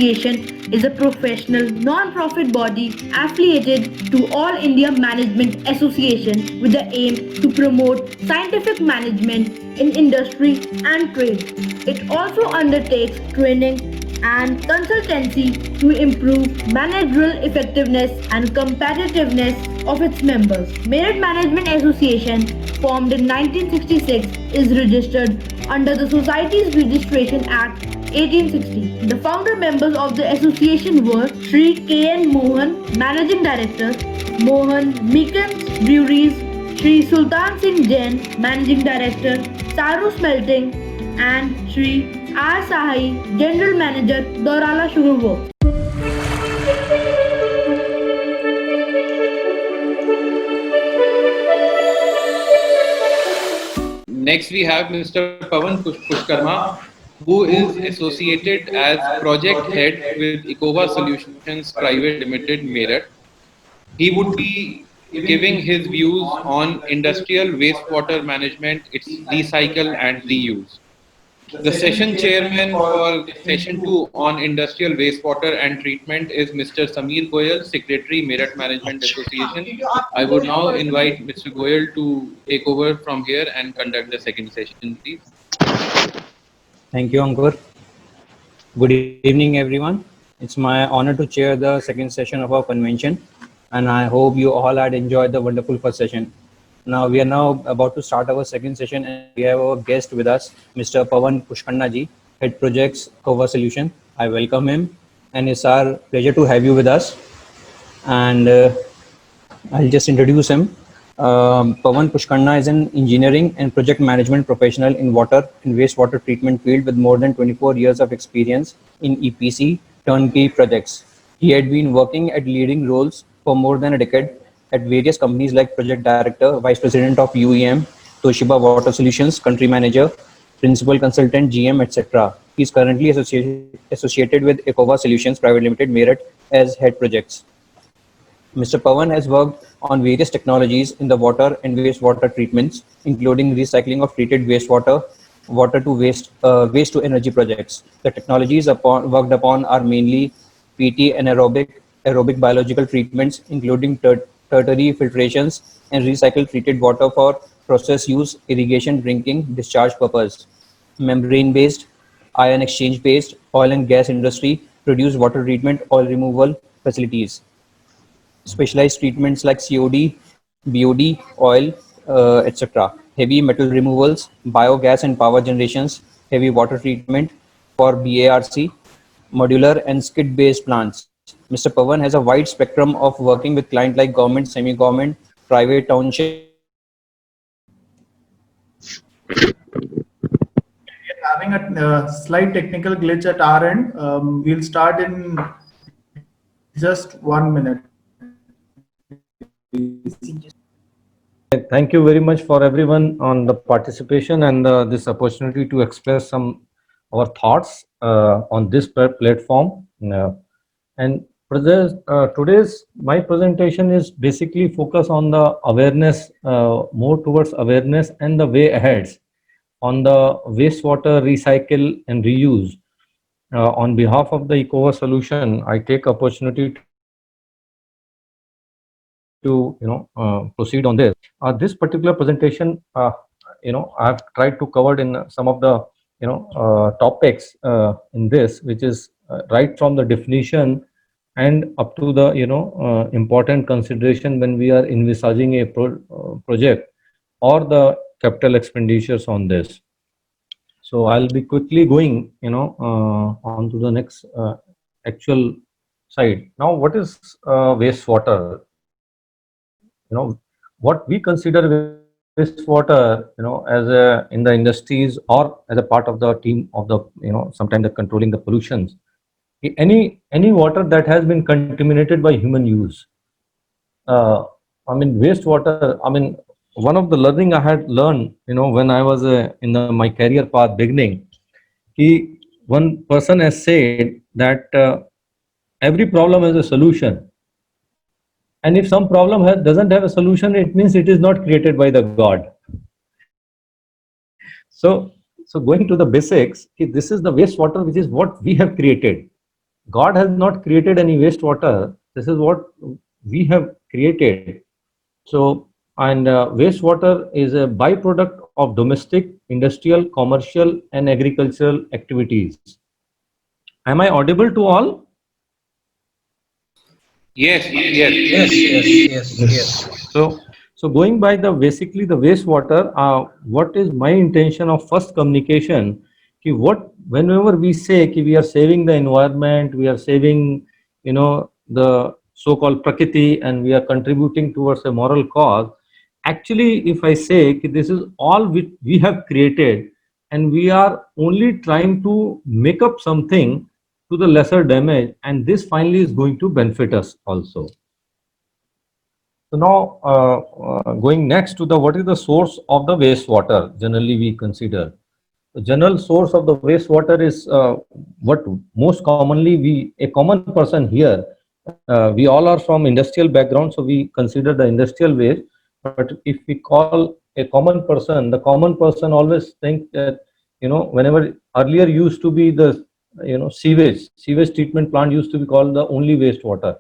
Association is a professional non-profit body affiliated to All India Management Association with the aim to promote scientific management in industry and trade. It also undertakes training and consultancy to improve managerial effectiveness and competitiveness of its members. Merit Management Association, formed in 1966, is registered under the Societies Registration Act 1860. The founder members of the association were Sri K. N. Mohan, Managing Director, Mohan Meekins Breweries, Sri Sultan Singh Jain, Managing Director, Saru Smelting, and Sri R. Sahai, General Manager, Dorala Sugar Works. Next, we have Mr. Pawan Pushkarma, who is associated as project head with Ecova Solutions Private Limited, Meerut. He would be giving his views on industrial wastewater management, its recycle and reuse. The session chairman for session 2 on industrial wastewater and treatment is Mr. Sameer Goyal, Secretary, Meerut Management Association. I would now invite Mr. Goyal to take over from here and conduct the second session, please. Thank you, Ankur. Good evening, everyone. It's my honor to chair the second session of our convention, and I hope you all had enjoyed the wonderful first session. Now, we are now about to start our second session, and we have our guest with us, Mr. Pawan Pushkarna ji, Head Projects, Ecova Solution. I welcome him, and it's our pleasure to have you with us. And I'll just introduce him. Pawan Pushkarna is an engineering and project management professional in water and wastewater treatment field with more than 24 years of experience in EPC turnkey projects. He had been working at leading roles for more than a decade at various companies like Project Director, Vice President of UEM, Toshiba Water Solutions, Country Manager, Principal Consultant, GM, etc. He is currently associated with Ecova Solutions Private Limited, Meerut as Head Projects. Mr. Pawan has worked on various technologies in the water and wastewater treatments, including recycling of treated wastewater, water to waste, waste to energy projects. The technologies worked upon are mainly PT and aerobic biological treatments, including tertiary filtrations and recycled treated water for process use, irrigation, drinking, discharge purpose. Membrane-based, ion exchange-based, oil and gas industry produce water treatment, oil removal facilities. Specialized treatments like COD, BOD, oil, etc. Heavy metal removals, biogas and power generations, heavy water treatment for BARC, modular and skid-based plants. Mr. Pawan has a wide spectrum of working with clients like government, semi-government, private township. Having a slight technical glitch at our end. We'll start in just 1 minute. Thank you very much for everyone on the participation and this opportunity to express some our thoughts on this platform. And today's my presentation is basically focused on the awareness, more towards awareness and the way ahead on the wastewater recycle and reuse. On behalf of the Ecova Solution, I take opportunity to proceed on this. This particular presentation, I've tried to cover in some of the topics in this, which is right from the definition and up to the important consideration when we are envisaging a project or the capital expenditures on this. So I'll be quickly going on to the next actual side. Now, what is wastewater? What we consider wastewater, as in the industries or as a part of the team of the, sometimes the controlling the pollutions. Any water that has been contaminated by human use. Wastewater. One of the learning I had learned, when I was in my career path beginning, one person has said that every problem has a solution. And if some problem doesn't have a solution, it means it is not created by the God. So going to the basics, this is the wastewater, which is what we have created. God has not created any wastewater. This is what we have created. So, and wastewater is a byproduct of domestic, industrial, commercial, and agricultural activities. Am I audible to all? Yes, yes. Yes. So going by the basically the wastewater, what is my intention of first communication? Ki what whenever we say ki we are saving the environment, we are saving, the so-called prakriti, and we are contributing towards a moral cause. Actually, if I say ki this is all we have created, and we are only trying to make up something to the lesser damage, and this finally is going to benefit us also. So now, going next to the what is the source of the wastewater? Generally, we consider the general source of the wastewater is what most commonly a common person here. We all are from industrial background, so we consider the industrial waste. But if we call a common person, the common person always think that whenever earlier used to be the sewage treatment plant used to be called the only wastewater,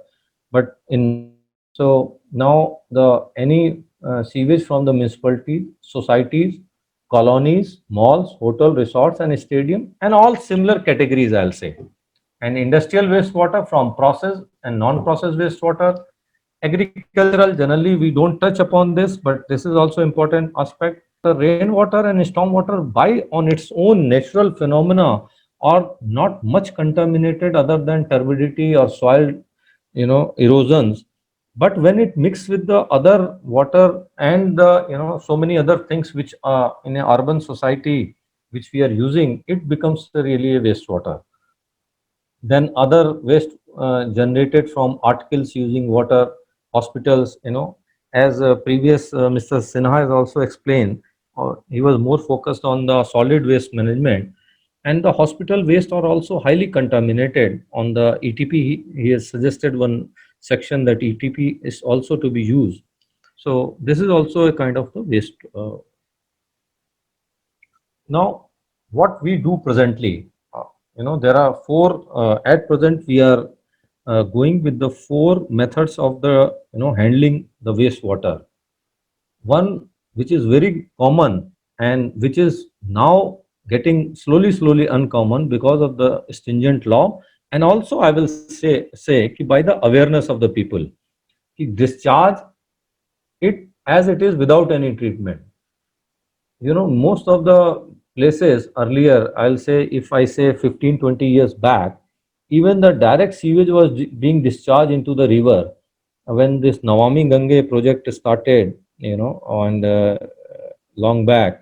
but in so now the any sewage from the municipality, societies, colonies, malls, hotel, resorts, and stadium, and all similar categories, I'll say. And industrial wastewater from process and non-process wastewater. Agricultural, generally, we don't touch upon this, but this is also important aspect. The rainwater and stormwater by on its own natural phenomena are not much contaminated other than turbidity or soil, erosions. But when it mixes with the other water and the so many other things which are in an urban society which we are using, it becomes really a wastewater. Then other waste generated from articles using water, hospitals, as previous Mr. Sinha has also explained, he was more focused on the solid waste management, and the hospital waste are also highly contaminated. On the ETP, he has suggested one section that ETP is also to be used. So this is also a kind of the waste. Now, what we do presently, there are four, at present we are going with the four methods of the, handling the wastewater. One which is very common and which is now getting slowly uncommon because of the stringent law, and also I will say ki by the awareness of the people, ki discharge it as it is without any treatment. Most of the places earlier, I'll say, if I say 15-20 years back, even the direct sewage was being discharged into the river. When this Nawami Gange project started, and long back,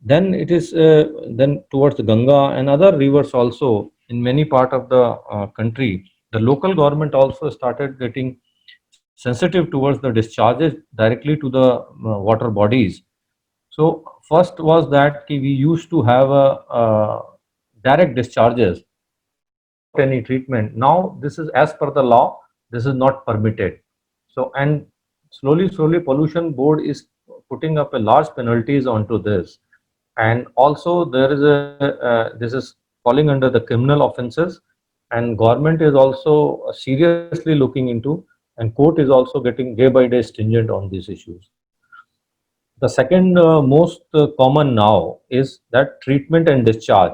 then it is then towards the Ganga and other rivers also in many part of the country, the local government also started getting sensitive towards the discharges directly to the water bodies. So first was that we used to have a direct discharges, any treatment. Now this is as per the law, this is not permitted. So and slowly pollution board is putting up a large penalties onto this, and also there is this is falling under the criminal offences, and government is also seriously looking into, and court is also getting day by day stringent on these issues. The second most common now is that treatment and discharge.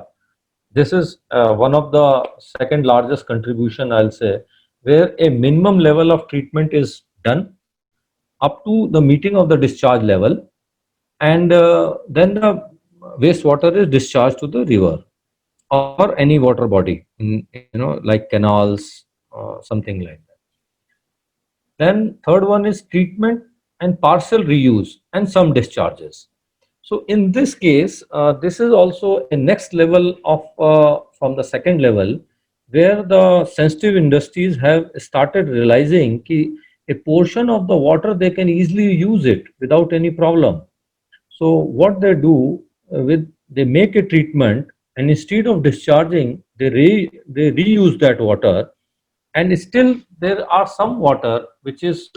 This is one of the second largest contribution, I'll say, where a minimum level of treatment is done up to the meeting of the discharge level, and then the wastewater is discharged to the river or any water body, like canals, something like that. Then third one is treatment and partial reuse and some discharges. So in this case, this is also a next level of from the second level, where the sensitive industries have started realizing that a portion of the water they can easily use it without any problem. So what they do they make a treatment, and instead of discharging, they reuse that water, and still there are some water which is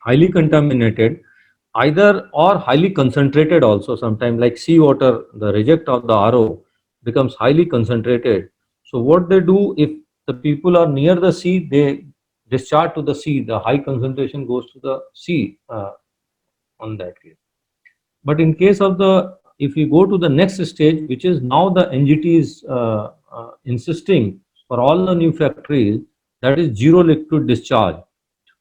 highly contaminated, either or highly concentrated also. Sometimes like seawater, the reject of the RO becomes highly concentrated. So what they do, if the people are near the sea, they discharge to the sea. The high concentration goes to the sea on that case. But in case of if we go to the next stage, which is now the NGT is insisting for all the new factories, that is zero liquid discharge.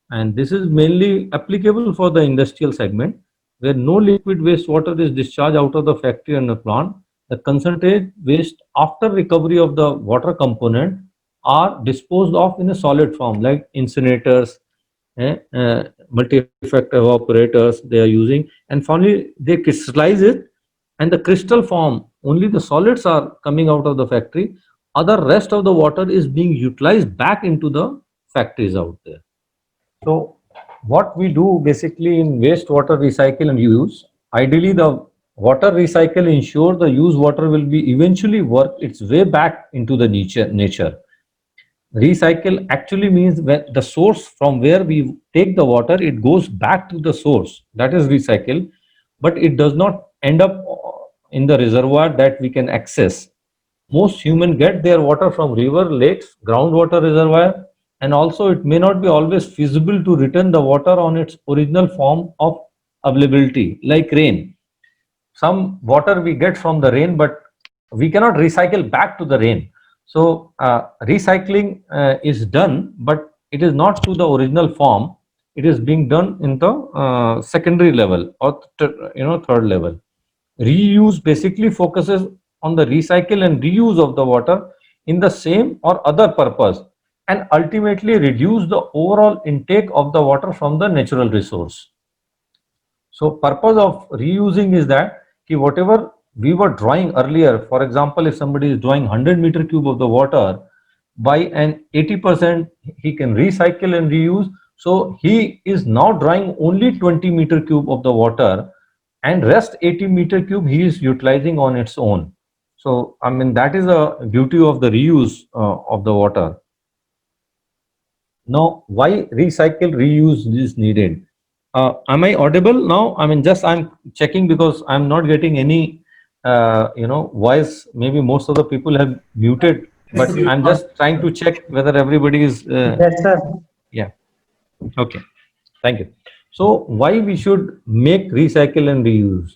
And this is mainly applicable for the industrial segment, where no liquid wastewater is discharged out of the factory and the plant. The concentrated waste after recovery of the water component are disposed of in a solid form, like incinerators, multi-effect evaporators they are using, and finally they crystallize it, and the crystal form, only the solids are coming out of the factory. Other rest of the water is being utilized back into the factories out there. So what we do basically in wastewater recycle and reuse, ideally the water recycle ensure the used water will be eventually work its way back into the nature. Recycle actually means when the source from where we take the water, it goes back to the source. That is recycle, but it does not end up in the reservoir that we can access. Most humans get their water from river, lakes, groundwater reservoir, and also it may not be always feasible to return the water on its original form of availability, like rain. Some water we get from the rain, but we cannot recycle back to the rain. So recycling is done, but it is not to the original form. It is being done in the secondary level or third level. Reuse basically focuses on the recycle and reuse of the water in the same or other purpose, and ultimately reduce the overall intake of the water from the natural resource. So purpose of reusing is that whatever we were drawing earlier, for example, if somebody is drawing 100 meter cube of the water, by an 80% he can recycle and reuse. So he is now drawing only 20 meter cube of the water, and rest 80 meter cube he is utilizing on its own. So I mean that is a beauty of the reuse of the water. Now, why recycle reuse is needed? Am I audible now? I mean, just I'm checking because I'm not getting any voice. Maybe most of the people have muted, but I'm just trying to check whether everybody is. Yes, sir. Yeah. Okay. Thank you. So why we should make recycle and reuse?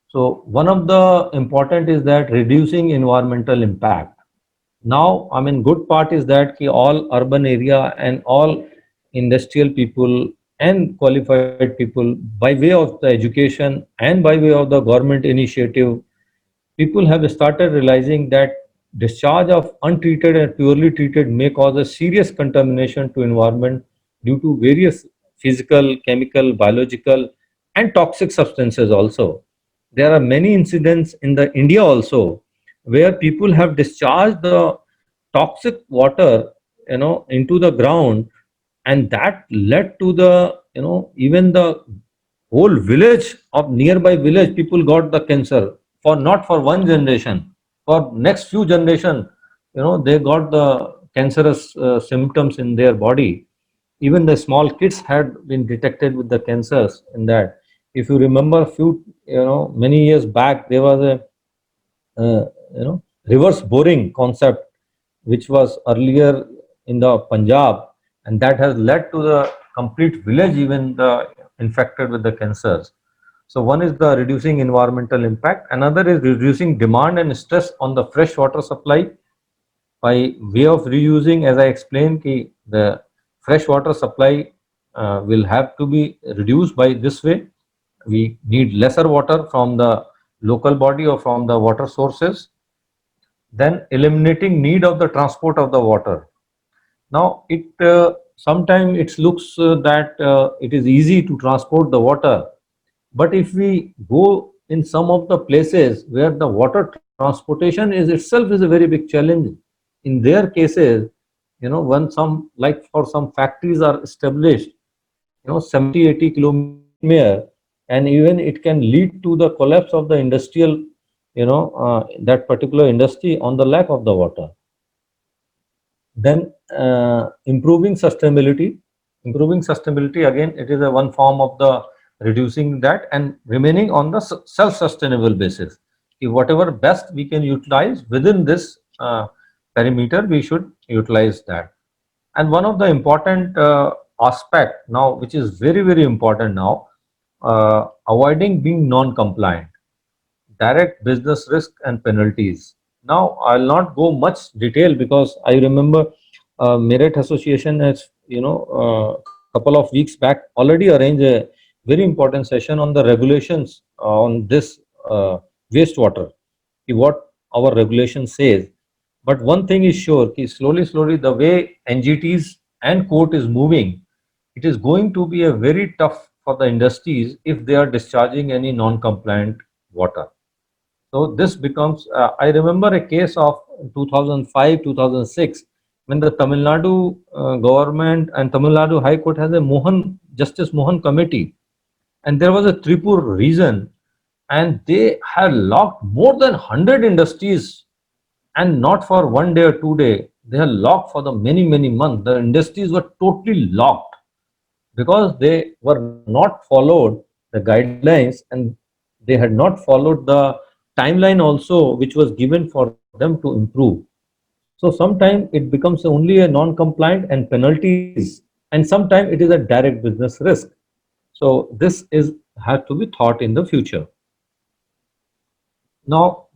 So one of the important is that reducing environmental impact. Now, I mean, good part is that all urban area and all industrial people and qualified people, by way of the education and by way of the government initiative, people have started realizing that discharge of untreated and purely treated may cause a serious contamination to environment due to various physical, chemical, biological, and toxic substances also. There are many incidents in the India also where people have discharged the toxic water into the ground, and that led to the even the whole village of nearby village people got the cancer, for not for one generation, for next few generation they got the cancerous symptoms in their body. Even the small kids had been detected with the cancers in that. If you remember many years back, there was a reverse boring concept which was earlier in the Punjab, and that has led to the complete village even infected with the cancers. So one is the reducing environmental impact, another is reducing demand and stress on the fresh water supply by way of reusing. As I explained, the fresh water supply will have to be reduced by this way. We need lesser water from the local body or from the water sources. Then eliminating need of the transport of the water. Now it sometimes it looks that it is easy to transport the water, but if we go in some of the places where the water transportation is itself is a very big challenge, in their cases, when some, like for some factories are established 70-80 kilometers, and even it can lead to the collapse of the industrial that particular industry on the lack of the water. Then improving sustainability. Improving sustainability, again, it is a one form of the reducing that and remaining on the self-sustainable basis. If whatever best we can utilize within this perimeter, we should utilize that. And one of the important aspect now, which is very, very important now, avoiding being non-compliant, direct business risk and penalties. Now, I'll not go much detail because I remember Merit Association has, couple of weeks back already arranged a very important session on the regulations on this wastewater, what our regulation says. But one thing is sure, slowly, slowly, the way NGTs and court is moving, it is going to be a very tough for the industries if they are discharging any non-compliant water. So this becomes, I remember a case of 2005, 2006, when the Tamil Nadu government and Tamil Nadu High Court has a Justice Mohan committee, and there was a Tripur region, and they had locked more than 100 industries, and not for 1 day or 2 day. They are locked for the many, many months. The industries were totally locked because they were not followed the guidelines, and they had not followed the timeline also which was given for them to improve. So sometimes it becomes only a non-compliant and penalties, and sometimes it is a direct business risk. So this is had to be thought in the future. Now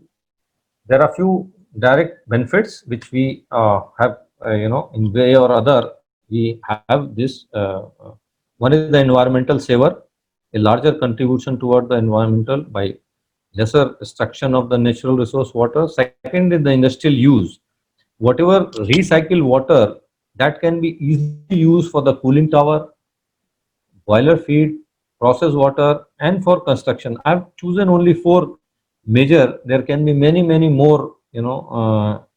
there are few direct benefits which we have, in way or other we have this. One is the environmental saver, a larger contribution toward the environmental by lesser destruction of the natural resource water. Second is the industrial use. Whatever recycled water that can be easily used for the cooling tower, boiler feed, process water, and for construction. I've chosen only four major. There can be many, many more,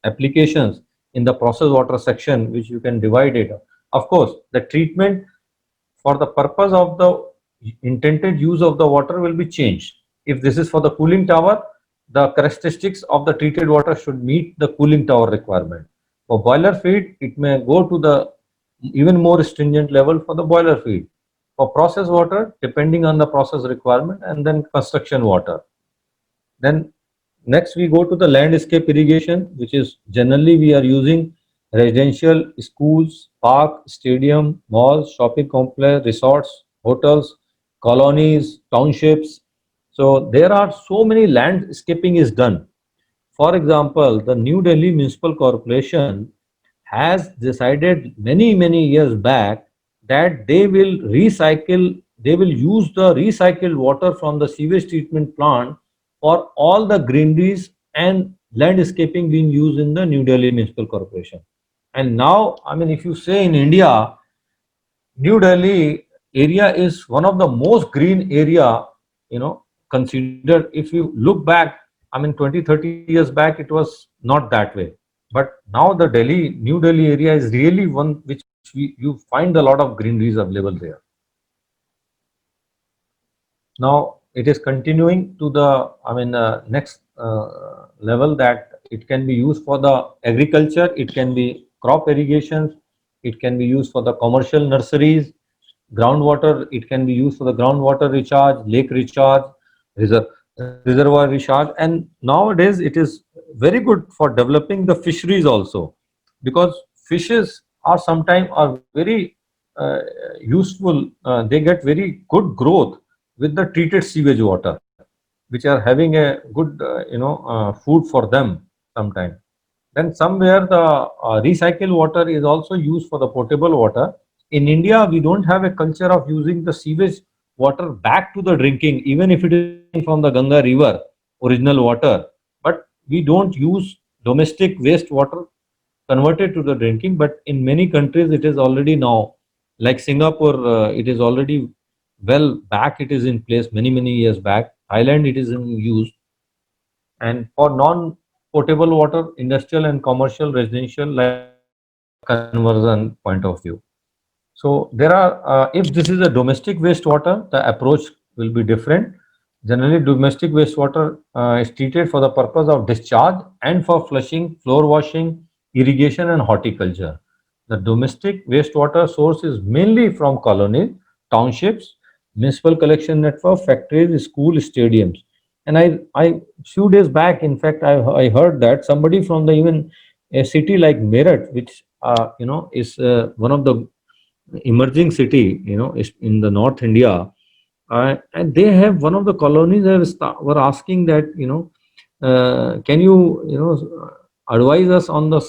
applications in the process water section, which you can divide it. Of course, the treatment for the purpose of the intended use of the water will be changed. If this is for the cooling tower, the characteristics of the treated water should meet the cooling tower requirement. For boiler feed, it may go to the even more stringent level for the boiler feed. For process water, depending on the process requirement, and then construction water. Then next we go to the landscape irrigation, which is generally we are using residential, schools, park, stadium, malls, shopping complex, resorts, hotels, colonies, townships. So there are so many landscaping is done. For example, the New Delhi Municipal Corporation has decided many, many years back that they will use the recycled water from the sewage treatment plant for all the greeneries and landscaping being used in the New Delhi Municipal Corporation. And now, I mean, if you say in India, New Delhi area is one of the most green area, considered. If you look back, I mean, 20, 30 years back, it was not that way. But now the New Delhi area is really one which you find a lot of greeneries available there. Now it is continuing to the, next level, that it can be used for the agriculture, it can be crop irrigations, it can be used for the commercial nurseries, groundwater, it can be used for the groundwater recharge, lake recharge, reservoir recharge, and nowadays it is very good for developing the fisheries also, because fishes are sometimes very useful. They get very good growth with the treated sewage water, which are having a good food for them sometimes. Then somewhere the recycled water is also used for the potable water. In India, we don't have a culture of using the sewage water back to the drinking, even if it is from the Ganga river, original water. But we don't use domestic waste water converted to the drinking. But in many countries, it is already now, like Singapore, it is already well back, it is in place many, many years back. Thailand, it is in use. And for non-potable water, industrial and commercial, residential, like conversion point of view. So there are, if this is a domestic wastewater, the approach will be different. Generally, domestic wastewater is treated for the purpose of discharge and for flushing, floor washing, irrigation, and horticulture. The domestic wastewater source is mainly from colonies, townships, municipal collection network, factories, school, stadiums. And I few days back, in fact, I heard that somebody from the even a city like Meerut, which is one of the emerging city, is in the North India, and they have one of the colonies were asking that, can you advise us on the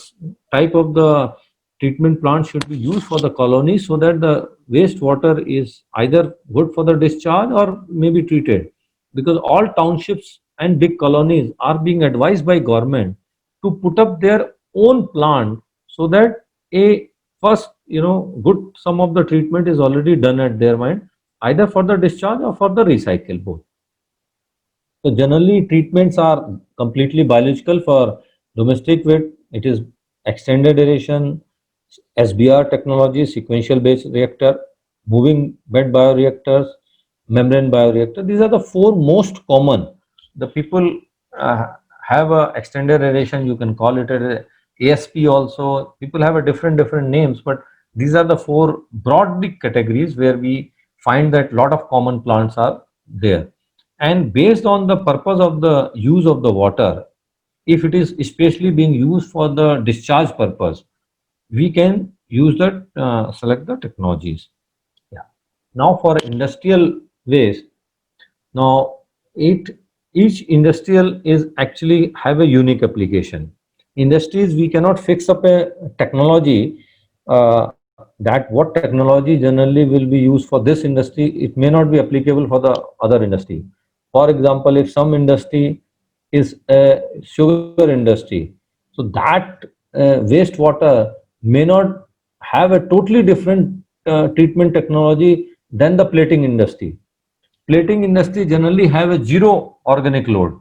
type of the treatment plant should be used for the colony, so that the wastewater is either good for the discharge or maybe treated, because all townships and big colonies are being advised by government to put up their own plant, so that a first, good some of the treatment is already done at their mind, either for the discharge or for the recycle both. So generally treatments are completely biological. For domestic waste, it is extended aeration, SBR technology, sequential based reactor, moving bed bioreactors, membrane bioreactor. These are the four most common. The people have a extended aeration, you can call it a ASP also. People have a different names, but these are the four broadly categories where we find that lot of common plants are there. And based on the purpose of the use of the water, if it is especially being used for the discharge purpose, we can use that, select the technologies. Yeah. Now for industrial waste, now it each industrial is actually have a unique application. Industries, we cannot fix up a technology, that what technology generally will be used for this industry, it may not be applicable for the other industry. For example, if some industry is a sugar industry, so that wastewater may not have a totally different treatment technology than the plating industry. Plating industry generally have a zero organic load,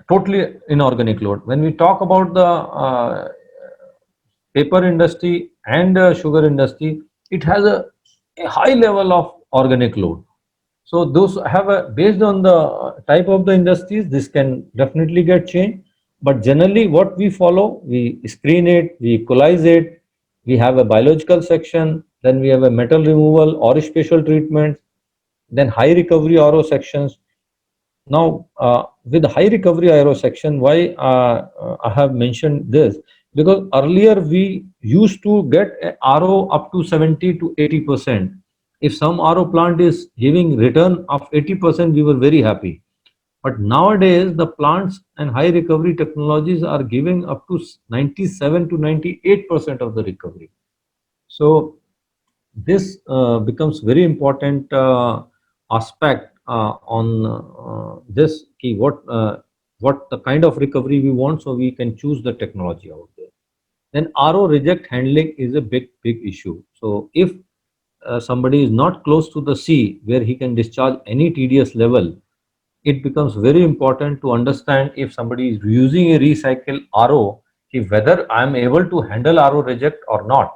totally inorganic load. When we talk about the paper industry and sugar industry, it has a high level of organic load. So those have a, based on the type of the industries, this can definitely get changed. But generally what we follow, we screen it, we equalize it, we have a biological section, then we have a metal removal or special treatment, then high recovery RO sections. Now, with the high recovery RO section, why I have mentioned this? Because earlier we used to get a RO up to 70 to 80%. If some RO plant is giving return of 80%, we were very happy. But nowadays, the plants and high recovery technologies are giving up to 97 to 98% of the recovery. So this becomes very important aspect on this key, what the kind of recovery we want, so we can choose the technology out there. Then RO reject handling is a big issue. So if somebody is not close to the sea where he can discharge any TDS level, it becomes very important to understand if somebody is using a recycle RO, whether I am able to handle RO reject or not.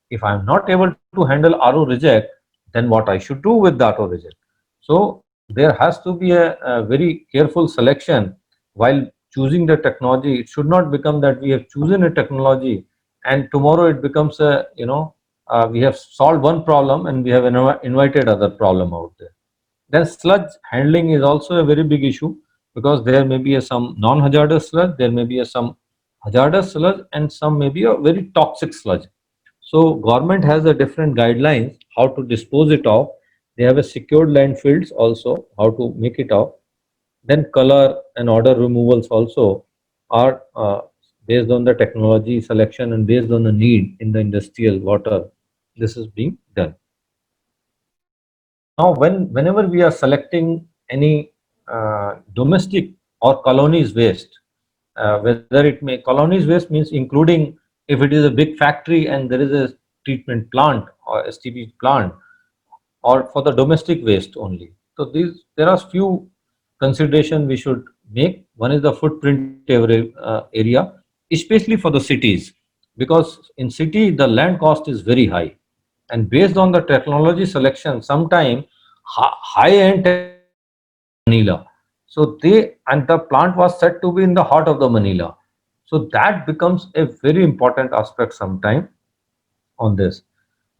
If I am not able to handle RO reject, then what I should do with the RO reject. So there has to be a very careful selection while choosing the technology. It should not become that we have chosen a technology and tomorrow it becomes a, we have solved one problem and we have invited other problem out there. Then sludge handling is also a very big issue, because there may be some non-hazardous sludge, there may be some hazardous sludge, and some may be a very toxic sludge. So government has a different guidelines how to dispose it off. They have a secured landfills also how to make it off. Then color and odor removals also are based on the technology selection and based on the need in the industrial water. This is being done. Now, whenever we are selecting any domestic or colonies waste, whether it may colonies waste means including if it is a big factory and there is a treatment plant or STP plant, or for the domestic waste only. So there are few consideration we should make. One is the footprint area, especially for the cities, because in city the land cost is very high, and based on the technology selection, sometime high end Manila. So and the plant was said to be in the heart of the Manila. So that becomes a very important aspect sometime on this.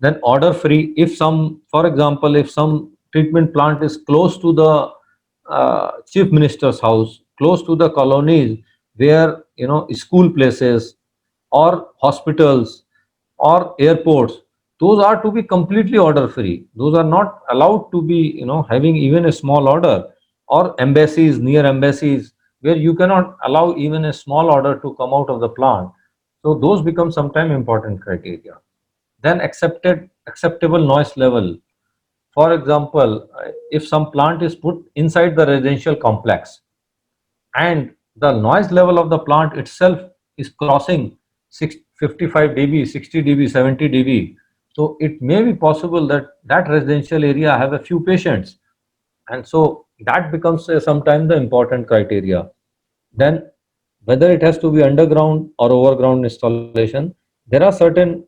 Then order free, if some, for example, if some treatment plant is close to the chief minister's house, close to the colonies where school places, or hospitals or airports, those are to be completely order free. Those are not allowed to be, having even a small order, or embassies, near embassies, where you cannot allow even a small order to come out of the plant. So those become sometime important criteria. Then acceptable noise level. For example, if some plant is put inside the residential complex and the noise level of the plant itself is crossing 55 dB, 60 dB, 70 dB, so it may be possible that that residential area have a few patients, and so that becomes sometimes the important criteria. Then whether it has to be underground or overground installation, there are certain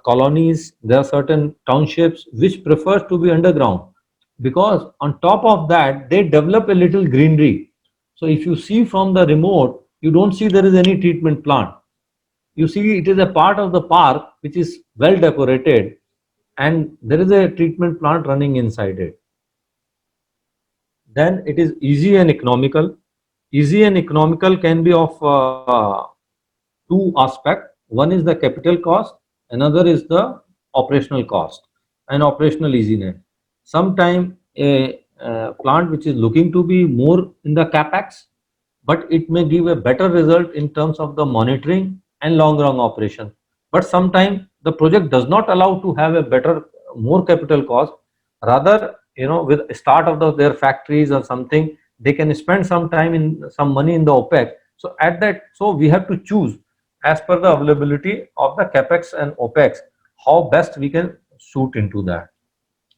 colonies, there are certain townships which prefer to be underground, because on top of that they develop a little greenery. So if you see from the remote, you don't see there is any treatment plant. You see it is a part of the park which is well decorated, and there is a treatment plant running inside it. Then it is easy and economical. Easy and economical can be of two aspects. One is the capital cost, another is the operational cost and operational easiness. Sometimes a plant which is looking to be more in the capex, but it may give a better result in terms of the monitoring and long run operation. But sometimes the project does not allow to have a better, more capital cost. Rather, with start of their factories or something, they can spend some time in some money in the OPEX. So at that, so we have to choose as per the availability of the capex and OPEX, how best we can suit into that.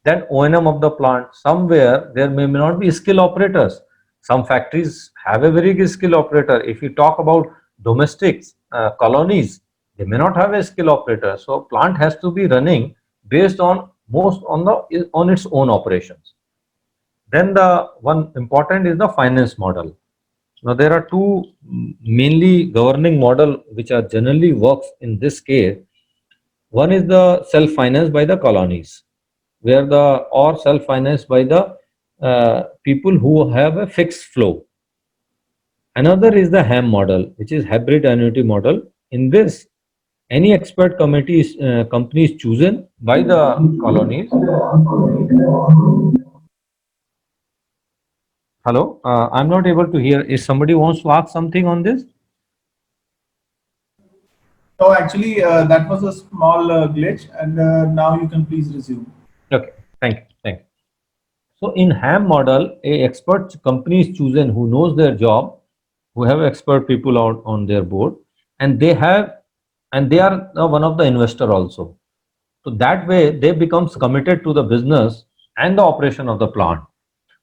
Then O&M of the plant, somewhere there may not be skill operators. Some factories have a very good skill operator. If you talk about domestics, colonies, they may not have a skill operator. So plant has to be running based on on its own operations. Then the one important is the finance model. Now there are two mainly governing model which are generally works in this case. One is the self-finance by the colonies, where or self-financed by the people who have a fixed flow. Another is the HAM model, which is hybrid annuity model. In this, any expert committee company is chosen by the colonies. Hello, I'm not able to hear. If somebody wants to ask something on this? No, actually, that was a small glitch, and now you can please resume. Okay, thank you. Thank you. So in HAM model, a expert company is chosen who knows their job, who have expert people out on their board, and they are one of the investor also. So that way they becomes committed to the business and the operation of the plant.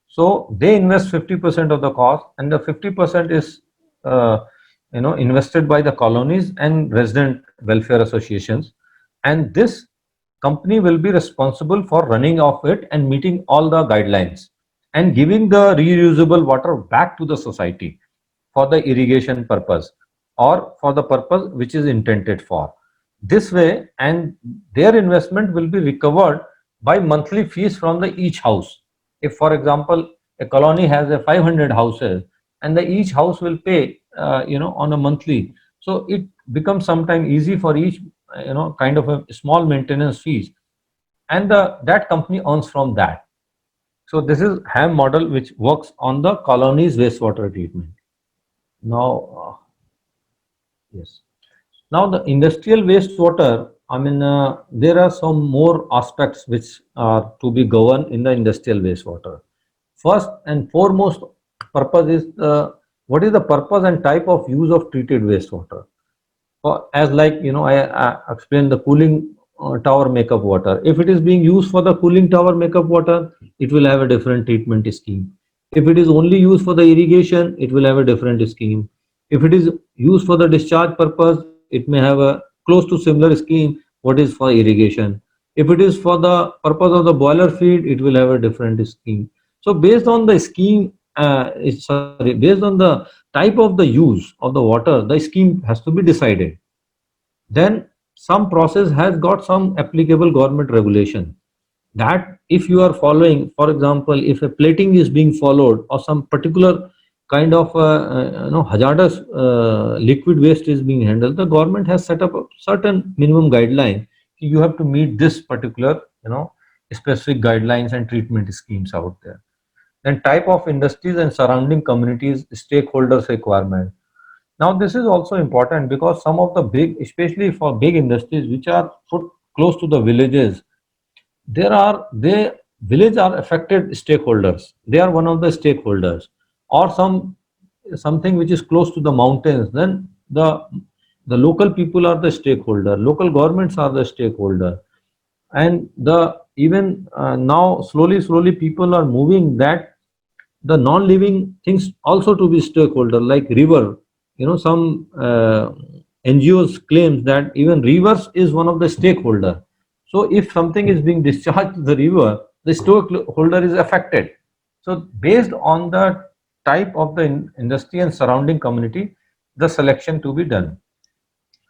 So they invest 50% of the cost, and the 50% is invested by the colonies and resident welfare associations, and this company will be responsible for running of it and meeting all the guidelines and giving the reusable water back to the society for the irrigation purpose or for the purpose which is intended for. This way, and their investment will be recovered by monthly fees from the each house. If, for example, a colony has a 500 houses, and each house will pay, on a monthly, so it becomes sometime easy for each, kind of a small maintenance fees, and that company earns from that. So this is HAM model which works on the colonies wastewater treatment. Now, yes. Now the industrial wastewater, there are some more aspects which are to be governed in the industrial wastewater. First and foremost purpose is what is the purpose and type of use of treated wastewater. As I explained the cooling tower makeup water. If it is being used for the cooling tower makeup water, it will have a different treatment scheme. If it is only used for the irrigation, it will have a different scheme. If it is used for the discharge purpose, it may have a close to similar scheme what is for irrigation. If it is for the purpose of the boiler feed, it will have a different scheme. So based on the scheme, based on the type of the use of the water, the scheme has to be decided. Then some process has got some applicable government regulation that if you are following, for example, if a plating is being followed or some particular kind of hazardous liquid waste is being handled, the government has set up a certain minimum guideline. You have to meet this particular specific guidelines and treatment schemes out there. Then type of industries and surrounding communities stakeholders requirement. Now this is also important because some of the big, especially for big industries which are put close to the villages, they village are affected stakeholders. They are one of the stakeholders, or something which is close to the mountains. Then the local people are the stakeholder. Local governments are the stakeholder, and the even now slowly people are moving that the non-living things also to be stakeholder, like river. Some NGOs claims that even rivers is one of the stakeholder. So if something is being discharged to the river, the stakeholder is affected. So based on the type of the industry and surrounding community, the selection to be done.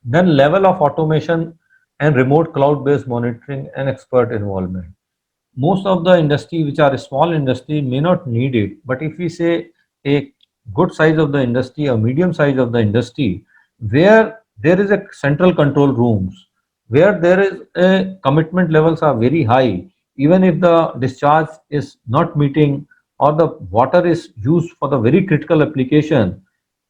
Then level of automation and remote cloud-based monitoring and expert involvement. Most of the industry which are small industry may not need it, but if we say a good size of the industry or medium size of the industry, where there is a central control rooms, where there is a commitment levels are very high, even if the discharge is not meeting or the water is used for the very critical application,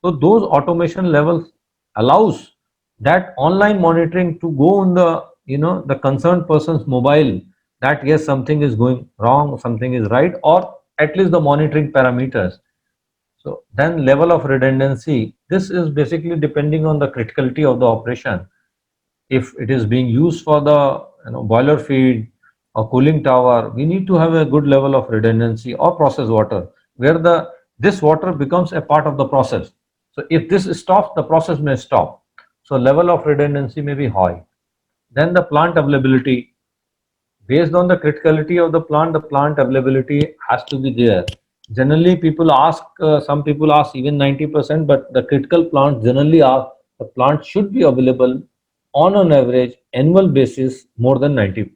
so those automation levels allows that online monitoring to go on the concerned person's mobile, that yes, something is going wrong, something is right, or at least the monitoring parameters. So then level of redundancy, this is basically depending on the criticality of the operation. If it is being used for the boiler feed or cooling tower, we need to have a good level of redundancy, or process water, where this water becomes a part of the process. So if this stops, the process may stop. So level of redundancy may be high. Then the plant availability, based on the criticality of the plant availability has to be there. Generally people ask, some people ask even 90%, but the critical plant generally ask the plant should be available on an average annual basis more than 97%,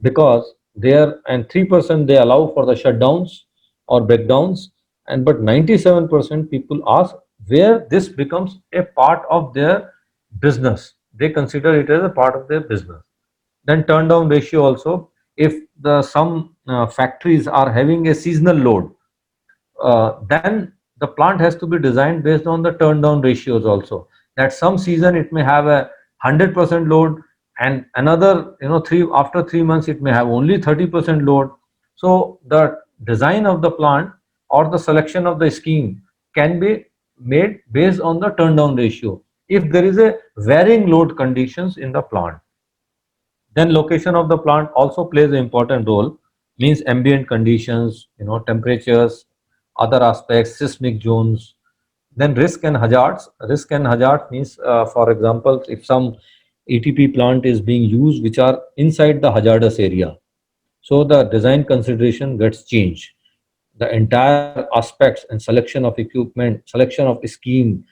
because there and 3% they allow for the shutdowns or breakdowns, and but 97% people ask where this becomes a part of their business. They consider it as a part of their business. Then turn down ratio also, if the some factories are having a seasonal load, then the plant has to be designed based on the turn down ratios also, that some season it may have a 100% load, and another three after 3 months it may have only 30% load. So the design of the plant or the selection of the scheme can be made based on the turn down ratio if there is a varying load conditions in the plant. Then location of the plant also plays an important role, means ambient conditions, temperatures, other aspects, seismic zones. Then risk and hazards. Risk and hazard means, for example, if some ETP plant is being used which are inside the hazardous area, so the design consideration gets changed. The entire aspects and selection of equipment, selection of scheme,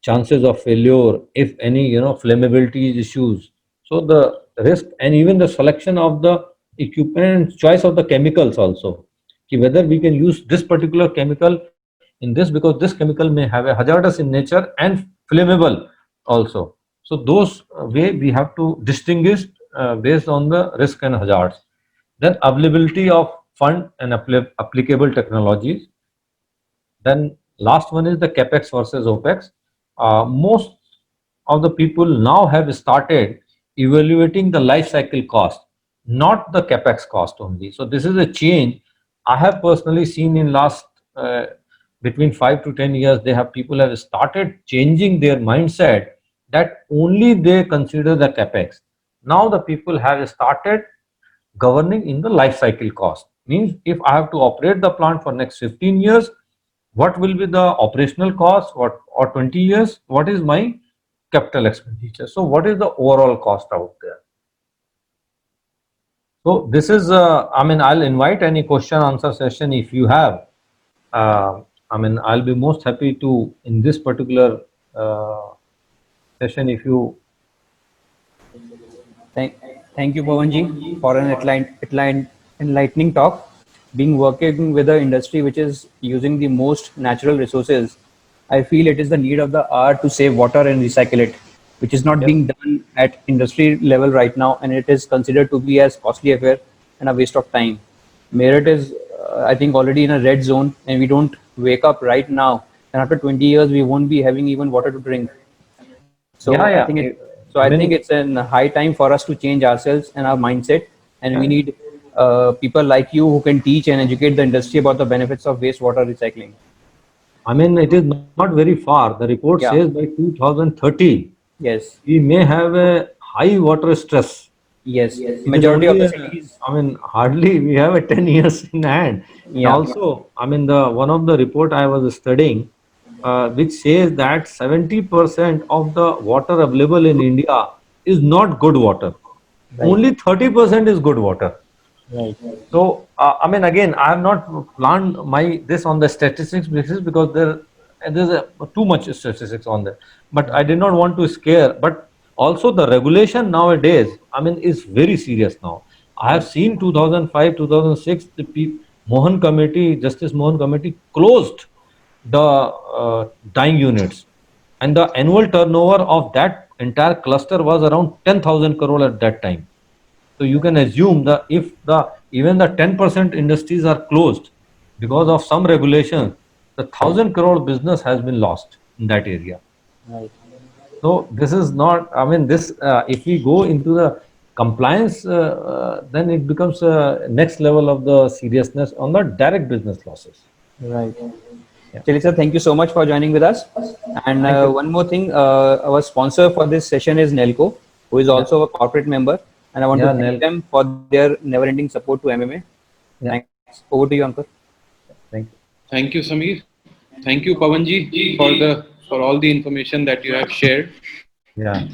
chances of failure, if any, flammability issues. So the risk and even the selection of the equipment, choice of the chemicals also, whether we can use this particular chemical in this, because this chemical may have a hazardous in nature and flammable also. So those way we have to distinguish based on the risk and hazards. Then availability of fund and applicable technologies. Then last one is the capex versus opex. Most of the people now have started evaluating the life cycle cost, not the capex cost only. So this is a change I have personally seen in last between 5 to 10 years. People have started changing their mindset that only they consider the capex. Now the people have started governing in the life cycle cost. Means if I have to operate the plant for next 15 years, what will be the operational cost, what, or 20 years, what is my capital expenditure, so what is the overall cost out there. So this is I'll invite any question answer session if you have. I'll be most happy to in this particular session if you. Thank you, Pawanji, for an enlightening talk. being working with an industry which is using the most natural resources, I feel it is the need of the hour to save water and recycle it, which is not Yep. being done at industry level right now, and it is considered to be as costly affair and a waste of time. Merit is, I think, already in a red zone, and we don't wake up right now, and after 20 years, we won't be having even water to drink. So Yeah, I yeah. think it. So I I think mean, it's a high time for us to change ourselves and our mindset, and we need people like you who can teach and educate the industry about the benefits of wastewater recycling. it is not very far. The report says Yeah. by 2030 Yes. we may have a high water stress. Yes. It is Majority of only, the cities. hardly we have a 10 years in hand. And Yeah. also, the one of the report I was studying, which says that 70% of the water available in India is not good water. Right. Only 30% is good water. Right. So, again, I have not planned my this on the statistics basis because there's too much statistics on there. But I did not want to scare. But also the regulation nowadays, is very serious now. I have Right. seen 2005, 2006, Mohan Committee, Justice Mohan Committee closed the dying units, and the annual turnover of that entire cluster was around 10,000 crore at that time. So you can assume that if the even the 10% industries are closed because of some regulations, the 1,000 crore business has been lost in that area. Right. So this is not. This if we go into the compliance, then it becomes next level of the seriousness on the direct business losses. Right. Yeah. Chalisa, thank you so much for joining with us. And Thank you. one more thing, our sponsor for this session is Nelco, who is Yeah. also a corporate member, and I want to Yeah, thank Nel. them for their never-ending support to MMA. Yeah. Thanks. Over to you, Ankur. Thank you. Thank you, Sameer. Thank you, Pawanji, for all the information that you have shared. Yeah.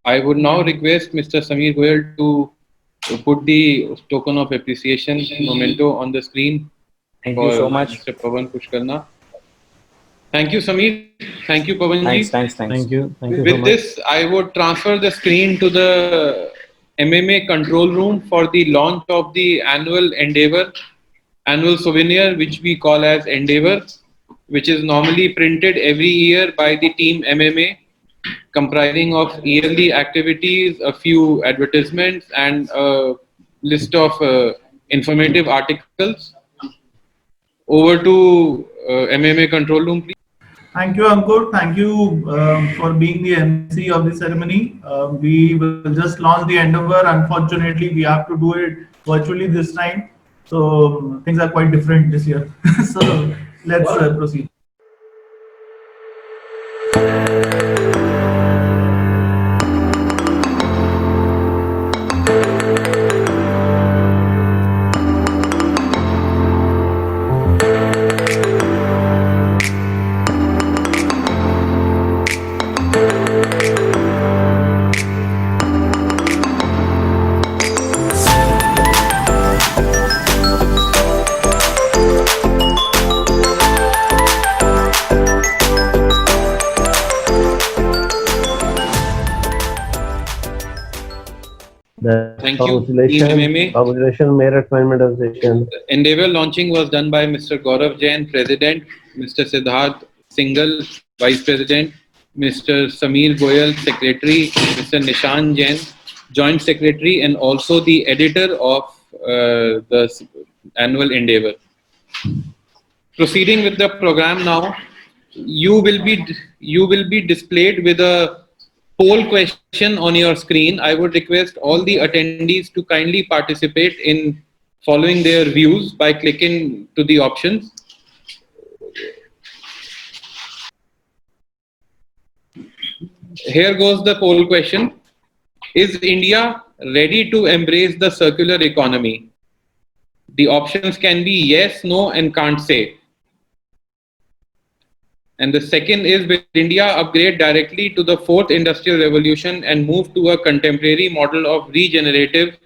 I would now request Mr. Sameer Goyal to put the token of appreciation memento on the screen Thank you for so much. Mr. Pawan Pushkarna. Thank you, Sameer. Thank you, Pawanji. Thanks. Thanks. Thanks. Thank you. Thank you so With much. this, I would transfer the screen to the MMA control room for the launch of the annual Endeavor, annual souvenir, which we call as Endeavor, which is normally printed every year by the team MMA, comprising of yearly activities, a few advertisements, and a list of informative articles. Over to MMA control room, please. Thank you, Ankur. Thank you for being the MC of the ceremony. We will just launch the Endeavor. Unfortunately, we have to do it virtually this time. So things are quite different this year. So let's proceed. Thank you, Team MMA. Congratulations, Merit Management Association. Endeavor launching was done by Mr. Gaurav Jain, President, Mr. Siddharth Singhal, Vice President, Mr. Sameer Goyal, Secretary, Mr. Nishan Jain, Joint Secretary, and also the editor of the annual Endeavor. Proceeding with the program now, you will be displayed with a poll question on your screen. I would request all the attendees to kindly participate in following their views by clicking to the options. Here goes the poll question. Is India ready to embrace the circular economy? The options can be yes, no, and can't say. And the second is, will India upgrade directly to the fourth industrial revolution and move to a contemporary model of regenerative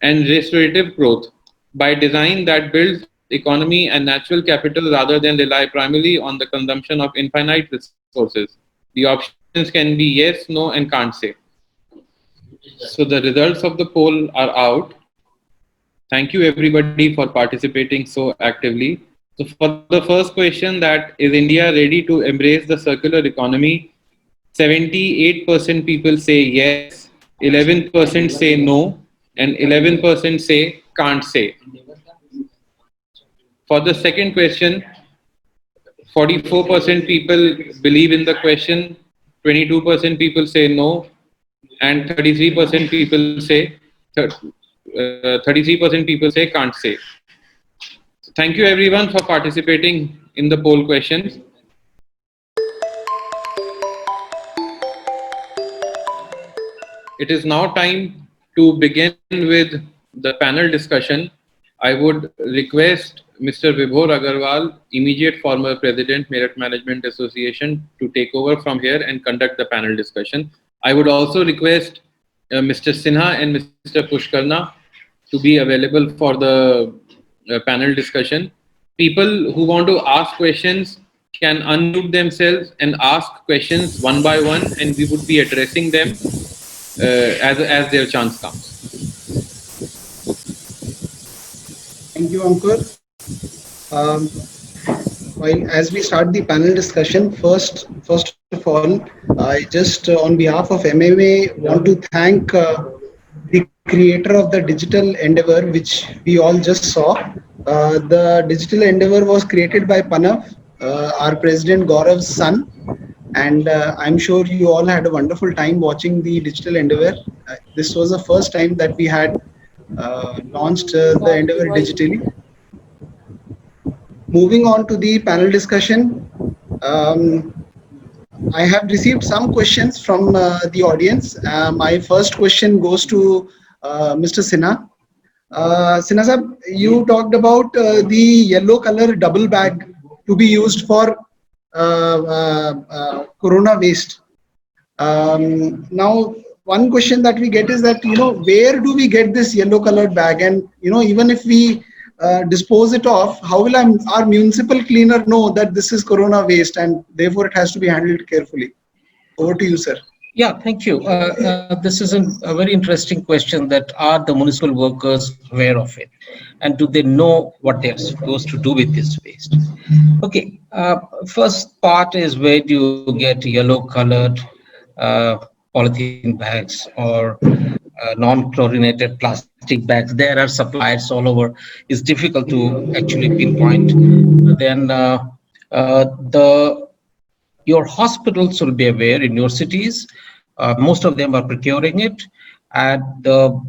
and restorative growth by design that builds economy and natural capital rather than rely primarily on the consumption of infinite resources? The options can be yes, no, and can't say. So the results of the poll are out. Thank you everybody for participating so actively. So for the first question, that is India ready to embrace the circular economy? 78% people say yes, 11% say no, and 11% say can't say. For the second question, 44% people believe in the question, 22% people say no, and 33% people say 33% people say can't say. Thank you everyone for participating in the poll questions. It is now time to begin with the panel discussion. I would request Mr. Vibhor Agarwal, immediate former President, Merit Management Association, to take over from here and conduct the panel discussion. I would also request Mr. Sinha and Mr. Pushkarna to be available for the panel discussion. People who want to ask questions can unmute themselves and ask questions one by one, and we would be addressing them as their chance comes. Thank you, Ankur. While as we start the panel discussion, first of all, I just on behalf of MMA want to thank the creator of the digital endeavor, which we all just saw. The digital endeavor was created by Panav, our President Gaurav's son, and I'm sure you all had a wonderful time watching the digital endeavor. This was the first time that we had launched the endeavor digitally. Moving on to the panel discussion, I have received some questions from the audience. My first question goes to Mr. Sinha. Sinha sir, you talked about the yellow color double bag to be used for corona waste. Now, one question that we get is that, where do we get this yellow colored bag? And, even if we dispose it off, how will our municipal cleaner know that this is corona waste and therefore it has to be handled carefully? Over to you, sir. Yeah, thank you. This is a very interesting question, that are the municipal workers aware of it? And do they know what they're supposed to do with this waste? Okay, first part is, where do you get yellow colored polythene bags or non-chlorinated plastic bags? There are suppliers all over. It's difficult to actually pinpoint. Then your hospitals will be aware in your cities. Most of them are procuring it. And the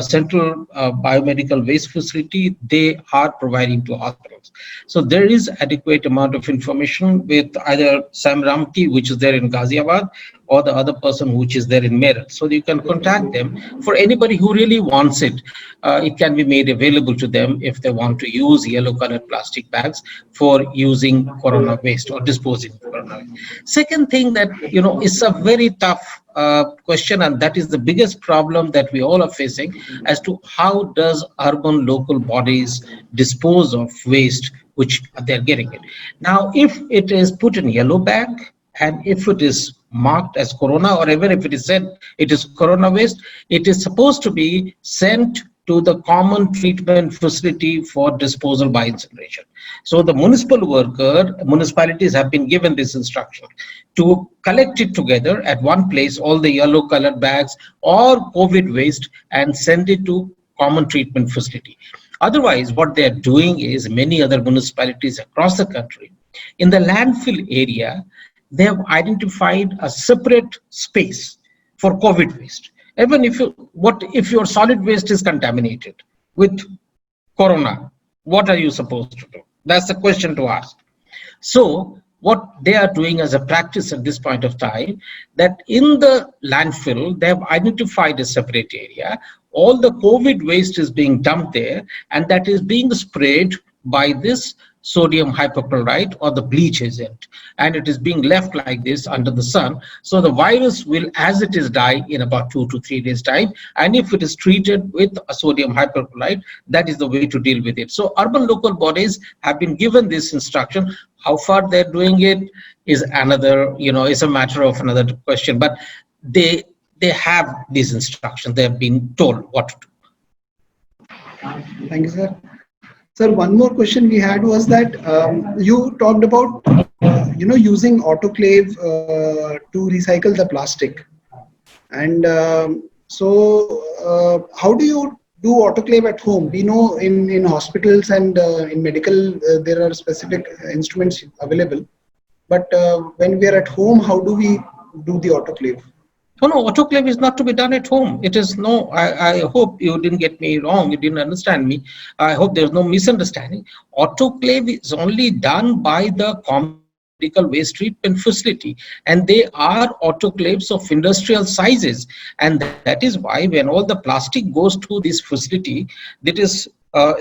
central biomedical waste facility, they are providing to hospitals. So there is adequate amount of information with either Sam Ramki, which is there in Ghaziabad, or the other person which is there in Meerut. So you can contact them. For anybody who really wants it, it can be made available to them if they want to use yellow colored plastic bags for using corona waste or disposing of corona waste. Second thing that, is a very tough question, and that is the biggest problem that we all are facing, as to how does urban local bodies dispose of waste which they're getting it. Now, if it is put in yellow bag, and if it is marked as corona, or even if it is said it is corona waste, it is supposed to be sent to the common treatment facility for disposal by incineration. So the municipalities have been given this instruction to collect it together at one place, all the yellow colored bags or COVID waste, and send it to common treatment facility. Otherwise, what they are doing is, many other municipalities across the country, in the landfill area, they have identified a separate space for COVID waste. Even if your solid waste is contaminated with corona, what are you supposed to do? That's the question to ask. So what they are doing as a practice at this point of time, that in the landfill, they have identified a separate area. All the COVID waste is being dumped there, and that is being sprayed by this sodium hypochlorite or the bleach agent, and it is being left like this under the sun. So the virus will, as it is, die in about 2 to 3 days time. And if it is treated with a sodium hypochlorite, that is the way to deal with it. So urban local bodies have been given this instruction. How far they're doing it is another, is a matter of another question. But they have these instructions. They have been told what to do. Thank you, sir. Sir, one more question we had was that you talked about using autoclave to recycle the plastic, and how do you do autoclave at home? We know in hospitals and in medical there are specific instruments available, but when we are at home, how do we do the autoclave? No, autoclave is not to be done at home. It is no, I hope you didn't get me wrong. You didn't understand me. I hope there's no misunderstanding. Autoclave is only done by the common medical waste treatment facility, and they are autoclaves of industrial sizes. And that is why when all the plastic goes to this facility, that is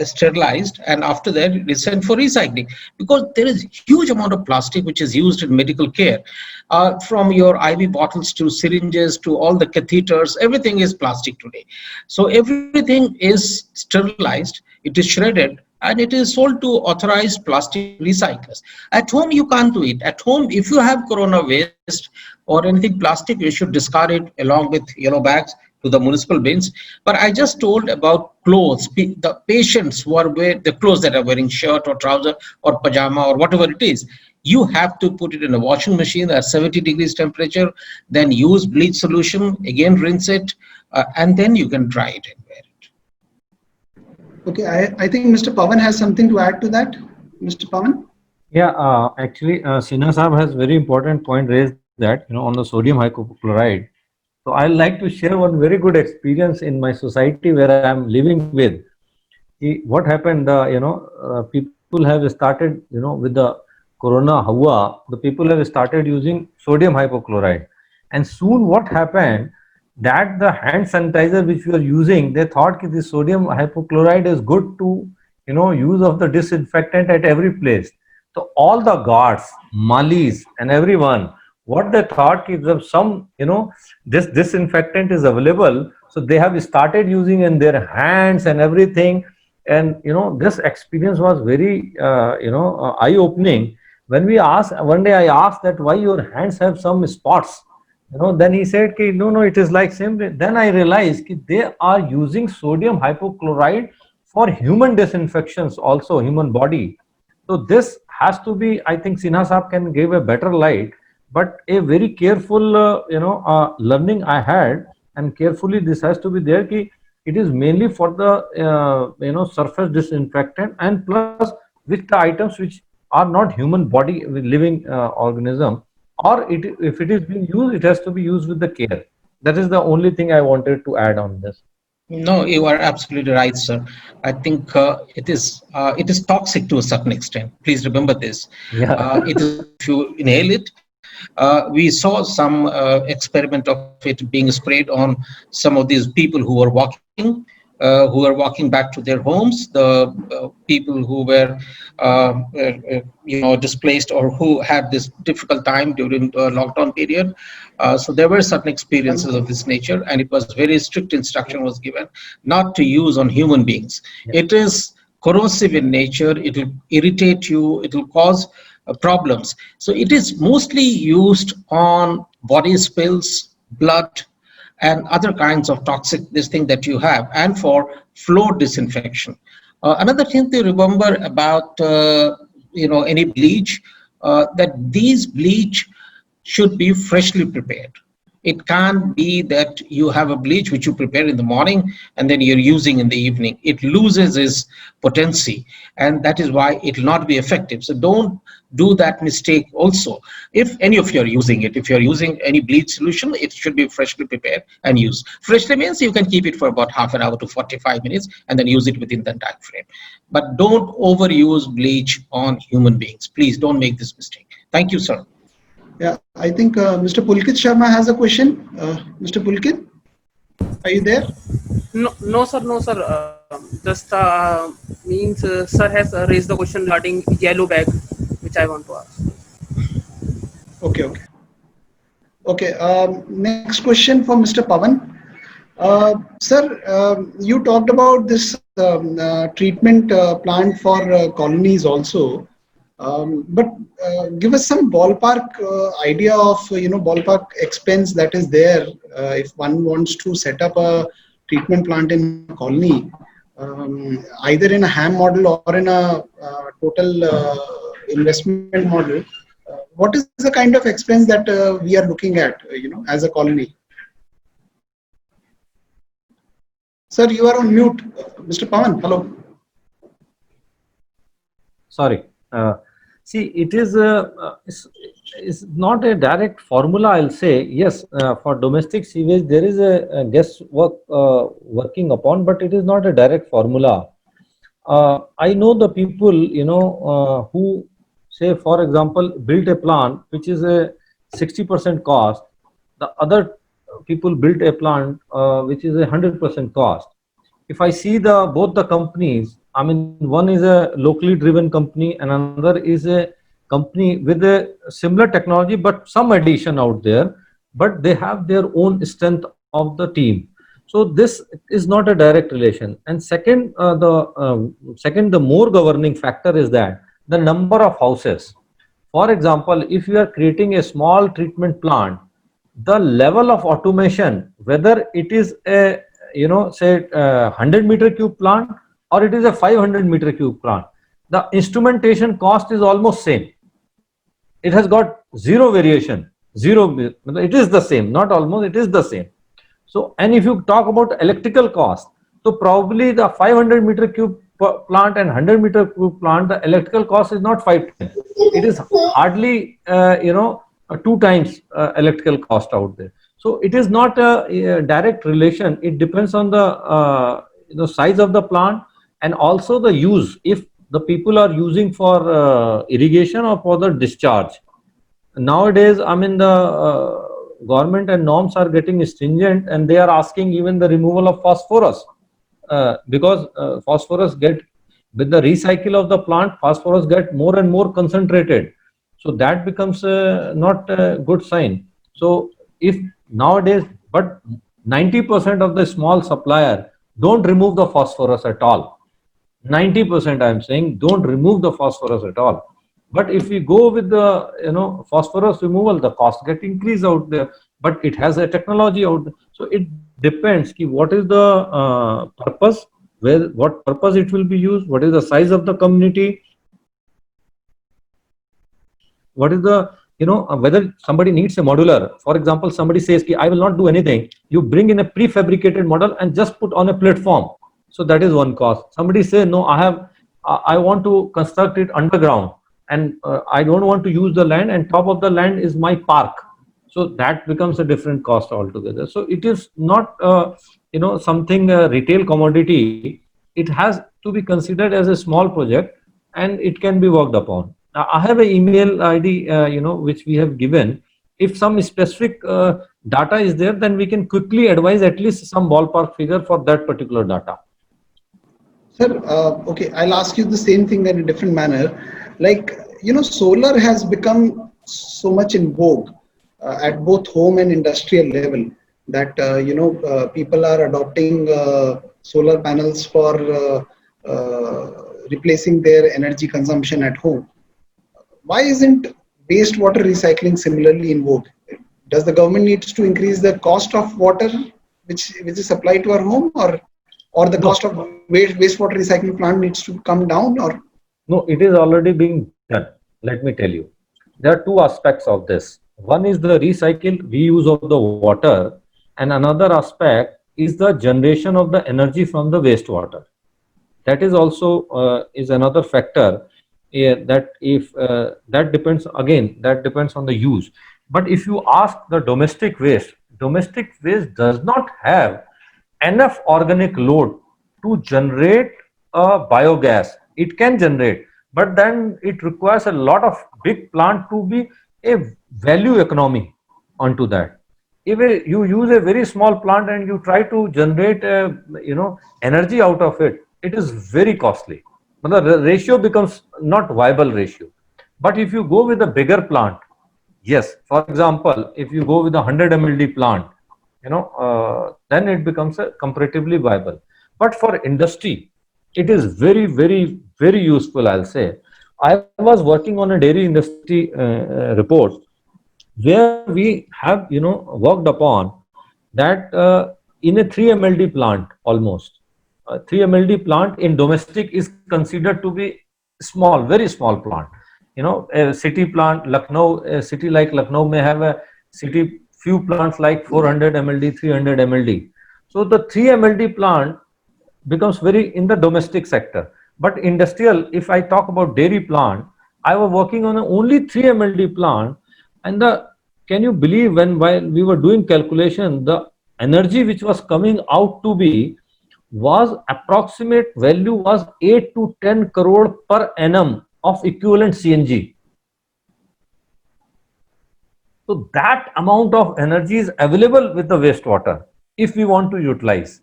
sterilized, and after that it is sent for recycling, because there is huge amount of plastic which is used in medical care, from your IV bottles to syringes to all the catheters. Everything is plastic today, so everything is sterilized, it is shredded, and it is sold to authorized plastic recyclers. At home you can't do it. At home, if you have corona waste or anything plastic, you should discard it along with yellow bags to the municipal bins. But I just told about clothes, the patients who are wearing the clothes that are wearing shirt or trouser or pajama or whatever it is, you have to put it in a washing machine at 70 degrees temperature, then use bleach solution, again rinse it, and then you can dry it and wear it. Okay, I think Mr. Pawan has something to add to that. Mr. Pawan? Yeah, actually, Sinha Saab has very important point raised that, on the sodium hypochlorite. So I like to share one very good experience in my society where I am living with. What happened, people have started, with the Corona Hawa, the people have started using sodium hypochlorite. And soon what happened, that the hand sanitizer which we are using, they thought that the sodium hypochlorite is good to, use of the disinfectant at every place. So all the guards, malis and everyone, what they thought is if some, this disinfectant is available, so they have started using in their hands and everything. And, this experience was very, eye-opening. When we asked, one day I asked that why your hands have some spots, then he said, no, it is like same. Then I realized that they are using sodium hypochlorite for human disinfections, also human body. So this has to be, I think Sinha Saab can give a better light, but a very careful, learning I had, and carefully this has to be there. It is mainly for the, surface disinfectant, and plus with the items which are not human body living organism, or if it is being used, it has to be used with the care. That is the only thing I wanted to add on this. No, you are absolutely right, sir. I think it is toxic to a certain extent. Please remember this. Yeah. It is, if you inhale it, we saw some experiment of it being sprayed on some of these people who were walking back to their homes, the people who were displaced or who had this difficult time during the lockdown period. So there were certain experiences of this nature, and it was very strict instruction was given not to use on human beings. Yeah. It is corrosive in nature, it will irritate you, it will cause problems. So it is mostly used on body spills, blood, and other kinds of toxic this thing that you have, and for floor disinfection. Another thing to remember about any bleach, that these bleach should be freshly prepared. It can't be that you have a bleach which you prepare in the morning and then you're using in the evening. It loses its potency, and that is why it will not be effective. So don't do that mistake also. If any of you are using it, if you're using any bleach solution, it should be freshly prepared and used. Freshly means you can keep it for about half an hour to 45 minutes and then use it within that time frame. But don't overuse bleach on human beings. Please don't make this mistake. Thank you, sir. Yeah, I think Mr. Pulkit Sharma has a question. Mr. Pulkit, are you there? No, sir. Just means sir has raised the question regarding yellow bag, which I want to ask. Okay. Next question for Mr. Pawan. Sir, you talked about this treatment plant for colonies also. But give us some ballpark idea of ballpark expense that is there if one wants to set up a treatment plant in a colony. either in a ham model or in a total investment model, what is the kind of expense that we are looking at, as a colony? Sir, you are on mute. Mr. Pawan, hello. Sorry. See, it is it's not a direct formula, I'll say. Yes, for domestic sewage, there is a guesswork working upon, but it is not a direct formula. I know the people, who say, for example, built a plant which is a 60% cost. The other people built a plant which is a 100% cost. If I see both the companies, I mean, one is a locally driven company and another is a company with a similar technology but some addition out there, but they have their own strength of the team. So this is not a direct relation. And second, the more governing factor is that the number of houses. For example, if you are creating a small treatment plant, the level of automation, whether it is a say 100-meter cube plant or it is a 500-meter cube plant, the instrumentation cost is almost same. It has got zero variation, it is the same, not almost, it is the same. So, and if you talk about electrical cost, so probably the 500-meter cube plant and 100-meter cube plant, the electrical cost is not 5 times. It is hardly 2 times electrical cost out there. So it is not a direct relation. It depends on the size of the plant and also the use. If the people are using for irrigation or for the discharge. Nowadays, I mean, the government and norms are getting stringent and they are asking even the removal of phosphorus because phosphorus with the recycle of the plant, phosphorus get more and more concentrated. So that becomes not a good sign. So if nowadays, but 90% of the small supplier don't remove the phosphorus at all. 90% I am saying don't remove the phosphorus at all. But if we go with the phosphorus removal, the cost get increased out there. But it has a technology out there. So it depends what is the purpose, what purpose it will be used, what is the size of the community, what is the whether somebody needs a modular. For example, somebody says I will not do anything. You bring in a prefabricated model and just put on a platform. So that is one cost. Somebody say no, I want to construct it underground and I don't want to use the land, and top of the land is my park. So that becomes a different cost altogether. So it is not something retail commodity. It has to be considered as a small project and it can be worked upon. Now, I have an email ID, which we have given. If some specific data is there, then we can quickly advise at least some ballpark figure for that particular data. Sir, okay, I'll ask you the same thing in a different manner. Like, solar has become so much in vogue at both home and industrial level that, people are adopting solar panels for replacing their energy consumption at home. Why isn't wastewater recycling similarly in vogue? Does the government needs to increase the cost of water which is supplied to our home, or the cost of wastewater recycling plant needs to come down? Or no, it is already being done. Let me tell you, there are two aspects of this. One is the reuse of the water, and another aspect is the generation of the energy from the wastewater. That is also is another factor. That if that depends on the use. But if you ask the domestic waste does not have enough organic load to generate a biogas. It can generate, but then it requires a lot of big plant to be a value economy onto that. If you use a very small plant and you try to generate energy out of it, it is very costly. But the ratio becomes not viable ratio. But if you go with a bigger plant, yes, for example, if you go with a 100 MLD plant, then it becomes comparatively viable. But for industry, it is very, very, very useful, I'll say. I was working on a dairy industry report where we have, worked upon that in a 3 MLD plant almost. 3 MLD plant in domestic is considered to be small, very small plant. You know, a city plant, Lucknow, a city like Lucknow may have a city few plants like 400 MLD, 300 MLD. So the 3 MLD plant becomes very in the domestic sector. But industrial, if I talk about dairy plant, I was working on only 3 MLD plant, and can you believe while we were doing calculation, the energy which was coming out to be was approximate value was 8 to 10 crore per annum of equivalent CNG. So that amount of energy is available with the wastewater if we want to utilize.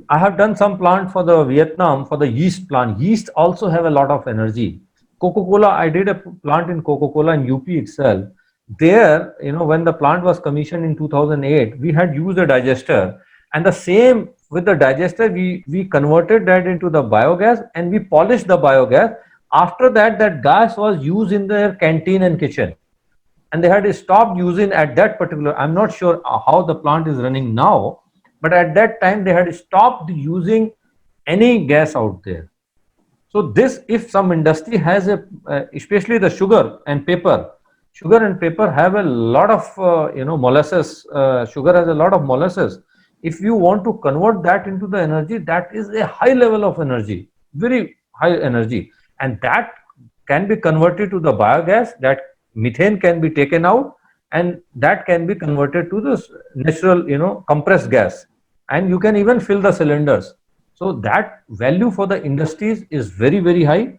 I have done some plant for the Vietnam, for the yeast plant. Yeast also have a lot of energy. Coca-Cola, I did a plant in Coca-Cola in UP itself. There, you know, when the plant was commissioned in 2008, we had used a digester, and the same with the digester, we converted that into the biogas and we polished the biogas. After that, that gas was used in their canteen and kitchen. And they had stopped using at that particular, I'm not sure how the plant is running now, but at that time they had stopped using any gas out there. So this, if some industry has especially the sugar and paper have a lot of molasses. Sugar has a lot of molasses. If you want to convert that into the energy, that is a high level of energy, very high energy, and that can be converted to the biogas. That methane can be taken out, and that can be converted to this natural, compressed gas, and you can even fill the cylinders. So that value for the industries is very, very high,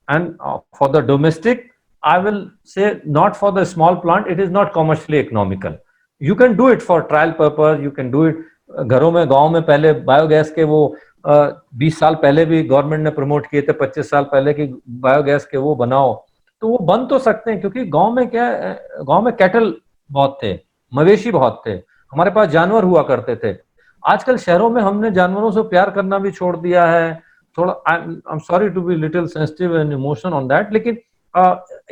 and for the domestic, I will say not for the small plant, it is not commercially economical. You can do it for trial purpose, you can do it. घरों में गांव में पहले biogas के वो 20 साल पहले भी गवर्नमेंट ने प्रमोट किए थे, 25 साल पहले कि बायोगैस के वो बनाओ, तो वो बन तो सकते हैं, क्योंकि गांव में कैटल बहुत थे, मवेशी बहुत थे, हमारे पास जानवर हुआ करते थे. आजकल शहरों में हमने जानवरों से प्यार करना भी छोड़ दिया है. थोड़ा I am sorry to be little sensitive and emotional on that, लेकिन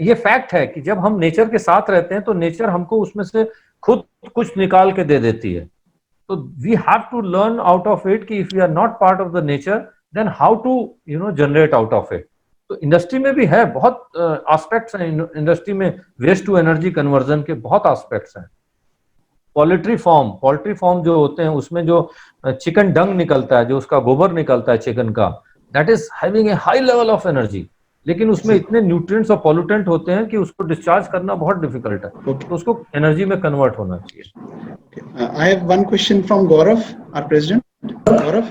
ये फैक्ट है कि जब हम नेचर के साथ रहते हैं तो नेचर हमको उसमें से खुद कुछ निकाल के दे देती है. तो we have to learn out of it कि if we are not part of the nature, then how to generate out of it. तो इंडस्ट्री में भी है, बहुत एस्पेक्ट्स हैं इंडस्ट्री में. वेस्ट टू एनर्जी कन्वर्जन के बहुत एस्पेक्ट्स हैं. पोल्ट्री फार्म जो होते हैं, उसमें जो चिकन डंग निकलता है, जो उसका गोबर निकलता है चिकन का, that is having a high level of energy, लेकिन उसमें इतने न्यूट्रिएंट्स और पॉल्यूटेंट होते हैं कि उसको डिस्चार्ज करना बहुत डिफिकल्ट है. तो उसको एनर्जी में कन्वर्ट होना चाहिए. I have one question from Gaurav, our president. Gaurav?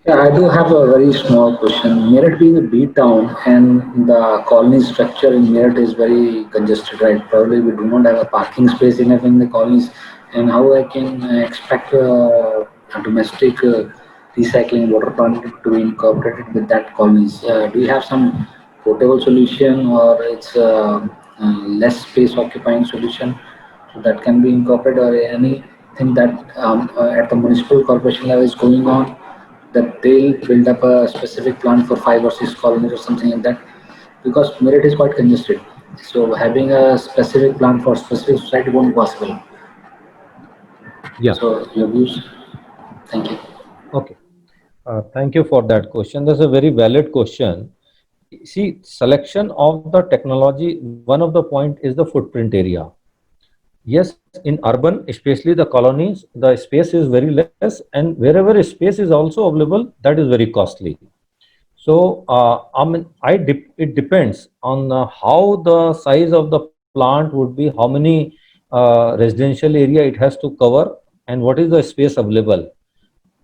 Yeah, I do have a very small question. Meerut being a B town and the colony structure in Meerut is very congested, right? Probably we do not have a parking space enough in the colonies. And how I can expect a domestic recycling water plant to be incorporated with that colonies? Do you have some portable solution, or it's less space occupying solution that can be incorporated, or anything that at the municipal corporation level is going on, that they'll build up a specific plant for 5 or 6 colonies or something like that? Because Meerut is quite congested, so having a specific plant for specific society won't be possible. Yeah. So your views? Thank you. Okay. Thank you for that question. That's a very valid question. See, selection of the technology, one of the point is the footprint area. Yes, in urban, especially the colonies, the space is very less, and wherever a space is also available, that is very costly. So, it depends on how the size of the plant would be, how many residential area it has to cover, and what is the space available.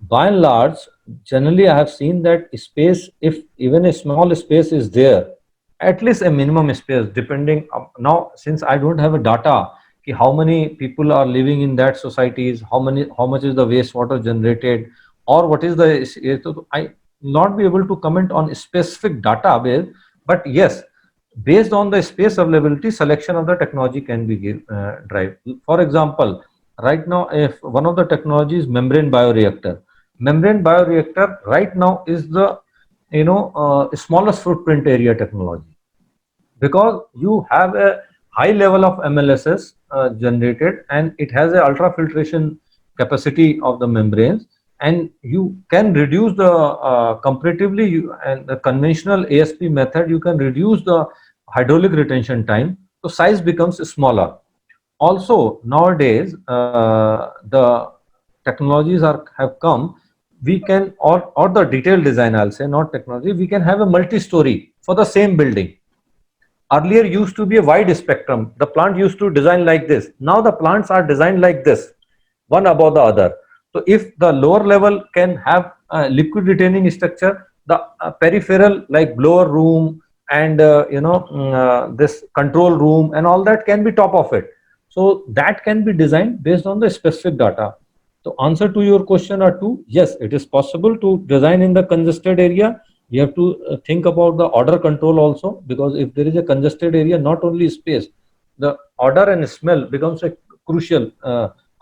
By and large, generally I have seen that space, if even a small space is there, at least a minimum space, depending. Now, since I don't have a data, how many people are living in that societies, how much is the wastewater generated, or what is the, I not be able to comment on specific database, but yes, based on the space availability, selection of the technology can be drive. For example, right now, if one of the technologies membrane bioreactor right now is the smallest footprint area technology, because you have a high level of MLSS generated, and it has a ultrafiltration capacity of the membranes, and you can reduce the comparatively and the conventional ASP method, you can reduce the hydraulic retention time, so size becomes smaller. Also nowadays the technologies have come, we can, or the detailed design, I'll say, not technology, we can have a multi-story for the same building. Earlier used to be a wide spectrum, the plant used to design like this, now the plants are designed like this, one above the other. So if the lower level can have a liquid retaining structure, the peripheral like blower room and this control room and all that can be top of it. So that can be designed based on the specific data. So answer to your question are two. Yes, it is possible to design in the congested area. You have to think about the odor control also, because if there is a congested area, not only space, the odor and smell becomes a crucial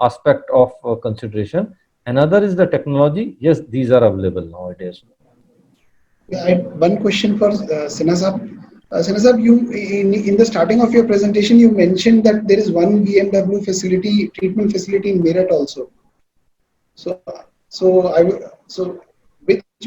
aspect of consideration. Another is the technology. Yes, these are available nowadays. Yeah, I had one question for Sinha Saab. Sinha Saab, you in the starting of your presentation, you mentioned that there is one BMW facility, treatment facility in Meerut also. So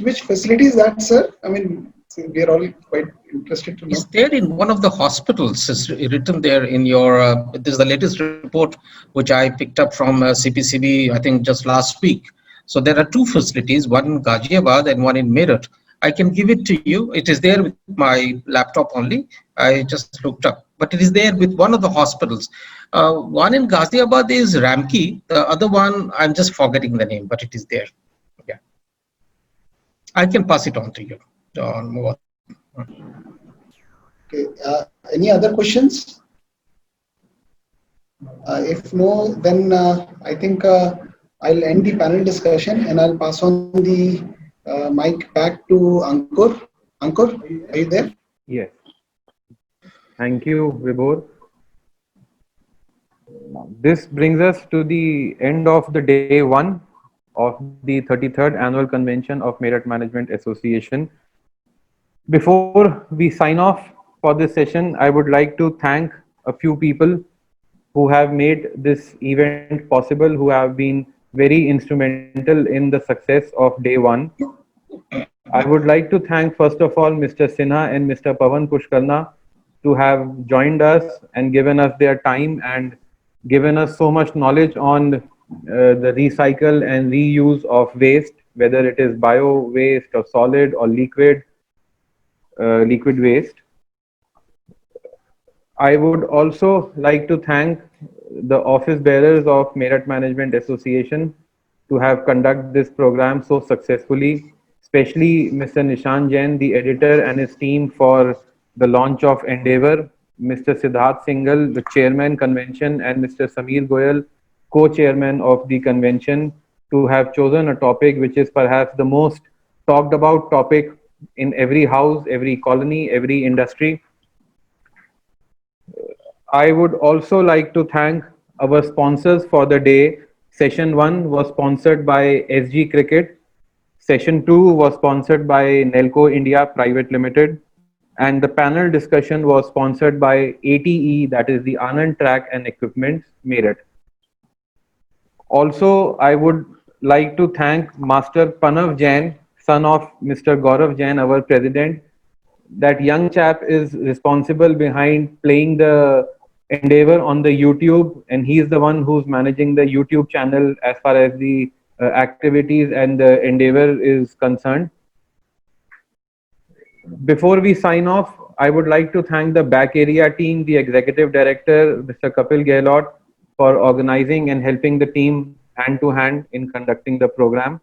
which facility is that, sir? I mean, we are all quite interested to know. It's there in one of the hospitals. It's written there in your. This is the latest report which I picked up from CPCB, I think just last week. So there are two facilities, one in Ghaziabad and one in Meerut. I can give it to you. It is there with my laptop only. I just looked up, but it is there with one of the hospitals. One in Ghaziabad is Ramki. The other one, I'm just forgetting the name, but it is there. Yeah, I can pass it on to you. Okay. Any other questions? If no, then I think I'll end the panel discussion and I'll pass on the mic back to Ankur. Ankur, are you there? Yes. Thank you, Vibhor. This brings us to the end of the day one of the 33rd Annual Convention of Meerut Management Association. Before we sign off for this session, I would like to thank a few people who have made this event possible, who have been very instrumental in the success of day one. I would like to thank first of all Mr. Sinha and Mr. Pavan Pushkarna to have joined us and given us their time and given us so much knowledge on the recycle and reuse of waste, whether it is bio waste or solid or liquid waste. I would also like to thank the office bearers of Meerut Management Association to have conducted this program so successfully, especially Mr. Nishan Jain, the editor, and his team for the launch of Endeavor, Mr. Siddharth Singhal, the chairman convention, and Mr. Sameer Goyal, co-chairman of the convention, to have chosen a topic which is perhaps the most talked about topic in every house, every colony, every industry. I would also like to thank our sponsors for the day. Session 1 was sponsored by SG Cricket. Session 2 was sponsored by Nelco India Private Limited. And the panel discussion was sponsored by ATE, that is the Anand Track and Equipment, Meerut. Also, I would like to thank Master Panav Jain, son of Mr. Gaurav Jain, our president. That young chap is responsible behind playing the Endeavor on the YouTube, and he is the one who's managing the YouTube channel as far as the activities and the Endeavor is concerned. Before we sign off, I would like to thank the back area team, the executive director, Mr. Kapil Gehlot, for organizing and helping the team hand to hand in conducting the program.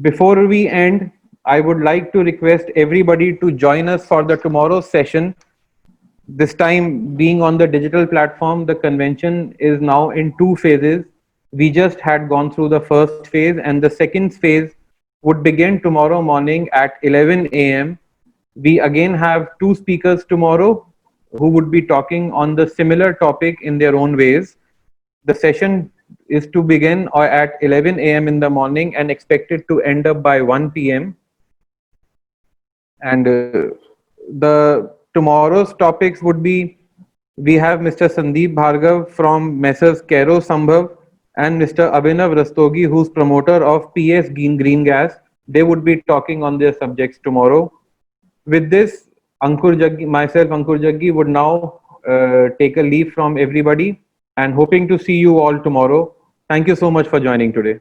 Before we end, I would like to request everybody to join us for the tomorrow's session. This time being on the digital platform, the convention is now in 2 phases. We just had gone through the first phase, and the second phase would begin tomorrow morning at 11 a.m. We again have 2 speakers tomorrow who would be talking on the similar topic in their own ways. The session is to begin at 11 a.m. in the morning and expected to end up by 1 p.m. And the tomorrow's topics would be, we have Mr. Sandeep Bhargav from Messrs. Kero Sambhav and Mr. Abhinav Rastogi, who's promoter of PS Green Gas. They would be talking on their subjects tomorrow. With this, myself, Ankur Jaggi, would now take a leave from everybody and hoping to see you all tomorrow. Thank you so much for joining today.